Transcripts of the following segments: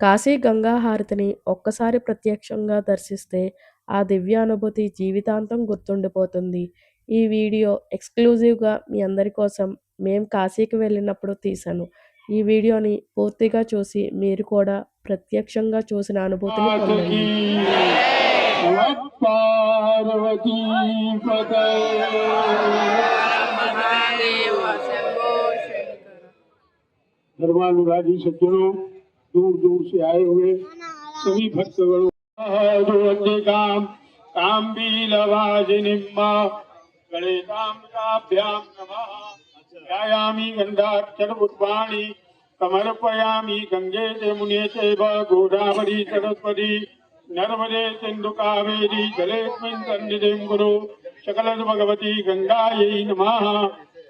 కాశీ గంగా హారతిని ఒక్కసారి ప్రత్యక్షంగా దర్శిస్తే ఆ దివ్యానుభూతి జీవితాంతం గుర్తుండిపోతుంది. ఈ వీడియో ఎక్స్‌క్లూజివ్‌గా మీ అందరి కోసం మేం కాశీకి వెళ్ళినప్పుడు తీశాను. ఈ వీడియోని పూర్తిగా చూసి మీరు కూడా ప్రత్యక్షంగా చూసిన అనుభూతిని పొందండి. धर्मानुरागी सज्जनों, दूर दूर से आए हुए सभी भक्तगणों काम बीलवाजिनिम्मा गणेताम्राभ्यां नमः। ध्यायामि गन्धाक्षर पुष्पाणि समर्पयामि गंगे यमुने चैव गोदावरी सरस्वती नर्मदे सिन्धु कावेरी जलेऽस्मिन् सन्निधिं कुरु। सकल भगवती गंगायै नमः।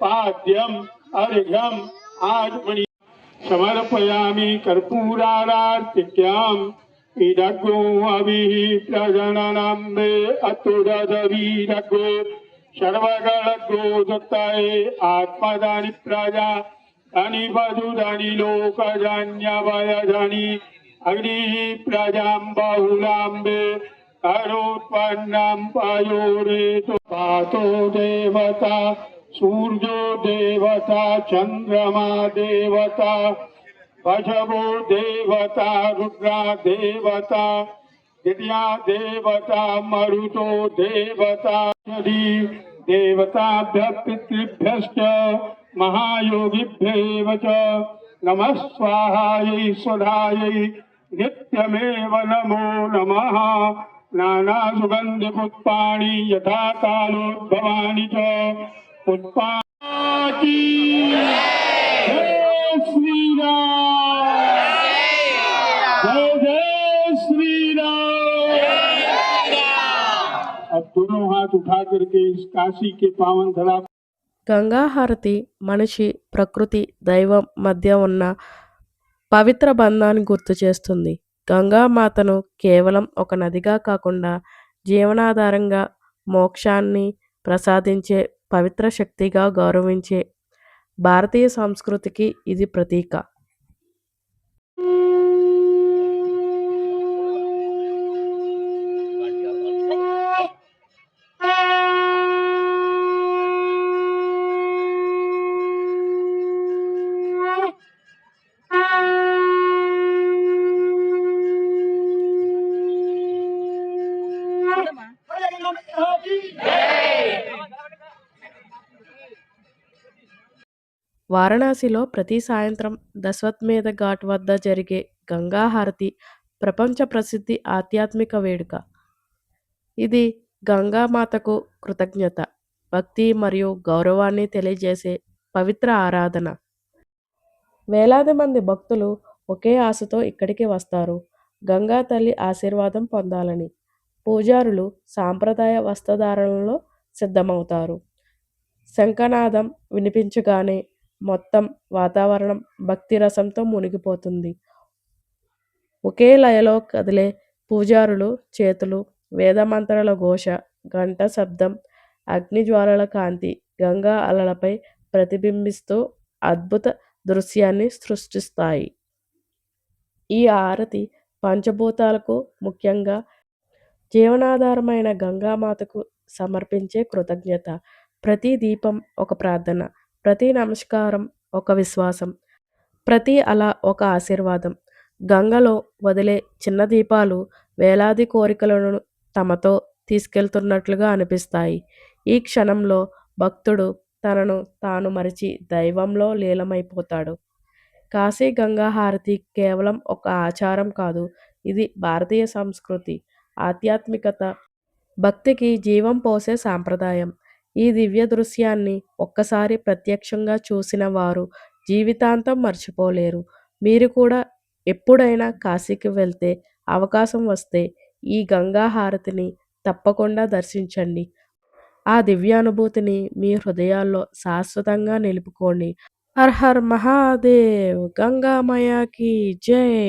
पाद्यम् अर्घ्यम् आचमनीयम् समर्पयामि कर्पूरारार्तिक्याम् इदग्गो अभिः प्रजननम्बे अतुरदवीरग्गो सर्वगणग्गो दत्ताये आत्मदानि प्रजा धनि वधु धनि लोकजन्यवयधनि अग्निः प्रजां बहुलाम्बे करोत्पन्नं पयोरेतु पातो देवता सूर्यो देवता चंद्रमा देवता वशवो देवता रुद्रा देवता दिव्या देवता मरुतो देवता देवताभ्यः पितृभ्यश्च महायोगिभ्येव च नमः स्वाहायै स्वधायै नित्यमेव नमो नमः। नाना सुगंधि पुष्पाणि यथा कालोद्भवानि च पुष्पाणि जय श्री राम जय श्री राम। अब दोनों हाथ उठा करके इस काशी के पावन धरा గంగా హారతి మనిషి, ప్రకృతి, దైవం మధ్య ఉన్న పవిత్ర బంధాన్ని గుర్తు చేస్తుంది. గంగామాతను కేవలం ఒక నదిగా కాకుండా జీవనాధారంగా, మోక్షాన్ని ప్రసాదించే పవిత్ర శక్తిగా గౌరవించే భారతీయ సంస్కృతికి ఇది ప్రతీక. వారణాసిలో ప్రతి సాయంత్రం దశవత్మేధ ఘాట్ వద్ద జరిగే గంగా హారతి ప్రపంచ ప్రసిద్ధి ఆధ్యాత్మిక వేడుక. ఇది గంగామాతకు కృతజ్ఞత, భక్తి మరియు గౌరవాన్ని తెలియజేసే పవిత్ర ఆరాధన. వేలాది మంది భక్తులు ఒకే ఆశతో ఇక్కడికి వస్తారు, గంగా తల్లి ఆశీర్వాదం పొందాలని. పూజారులు సాంప్రదాయ వస్త్రధారణలో సిద్ధమవుతారు. శంఖనాదం వినిపించగానే మొత్తం వాతావరణం భక్తి రసంతో మునిగిపోతుంది. ఒకే లయలో కదిలే పూజారులు చేతులు, వేదమంత్రాల ఘోష, గంట శబ్దం, అగ్నిజ్వాలల కాంతి గంగా అలలపై ప్రతిబింబిస్తూ అద్భుత దృశ్యాన్ని సృష్టిస్తాయి. ఈ హారతి పంచభూతాలకు, ముఖ్యంగా జీవనాధారమైన గంగామాతకు సమర్పించే కృతజ్ఞత. ప్రతి దీపం ఒక ప్రార్థన, ప్రతి నమస్కారం ఒక విశ్వాసం, ప్రతి అల ఒక ఆశీర్వాదం. గంగలో వదిలే చిన్న దీపాలు వేలాది కోరికలను తమతో తీసుకెళ్తున్నట్లుగా అనిపిస్తాయి. ఈ క్షణంలో భక్తుడు తనను తాను మరిచి దైవంలో లీలమైపోతాడు. కాశీ గంగా హారతి కేవలం ఒక ఆచారం కాదు, ఇది భారతీయ సంస్కృతి, ఆధ్యాత్మికత, భక్తికి జీవం పోసే సాంప్రదాయం. ఈ దివ్య దృశ్యాన్ని ఒక్కసారి ప్రత్యక్షంగా చూసిన వారు జీవితాంతం మర్చిపోలేరు. మీరు కూడా ఎప్పుడైనా కాశీకి వెళ్తే, అవకాశం వస్తే ఈ గంగా హారతిని తప్పకుండా దర్శించండి. ఆ దివ్యానుభూతిని మీ హృదయాల్లో శాశ్వతంగా నిలుపుకోండి. హర్ హర్ మహాదేవ్, గంగామయాకి జై.